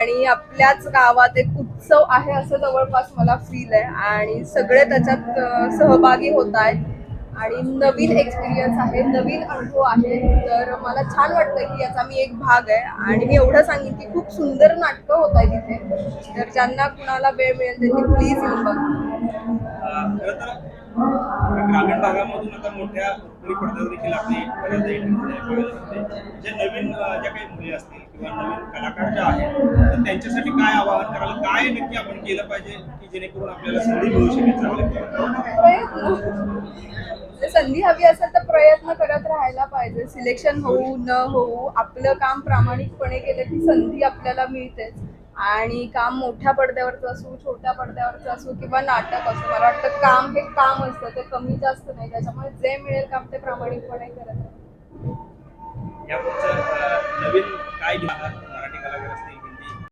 आणि आपल्याच गावात एक उत्सव आहे असं जवळपास मला फील आहे आणि सगळे त्याच्यात सहभागी होत आहेत आणि नवीन एक्सपिरियन्स आहे, नवीन अनुभव आहे. तर मला छान वाटतं की याचा मी एक भाग आहे आणि मी एवढं सांगेन की खूप सुंदर नाटकं होत आहेत तिथे. तर ज्यांना कुणाला वेळ मिळेल त्यांनी प्लीज येऊन बघा. खरं तर ग्रामीण भागामधून आता मोठ्या उपरी पडद्यावर देखील आपली बऱ्याचदा एंट्री बघायला मिळते. जे नवीन ज्या काही मुली असतील किंवा नवीन कलाकार ज्या आहेत तर त्यांच्यासाठी काय आवाहन कराल, काय नक्की आपण केलं पाहिजे की जेणेकरून आपल्याला संधी मिळू शकेल चांगल्या. प्रयत्न संधी हवी असेल तर प्रयत्न करत राहायला पाहिजे. सिलेक्शन होऊ न होऊ आपलं काम प्रामाणिकपणे केलं की संधी आपल्याला मिळतेच. आणि काम मोठ्या पडद्यावरचं असो, छोट्या पडद्यावरचं असो किंवा नाटक असो, मला वाटतं काम हे काम असतं, ते कमी जास्त नाही. त्याच्यामुळे जे मिळेल काम ते प्रामाणिकपणे करत राहा. यापुढचं नवीन काय घेणार मराठी कलाकार असतील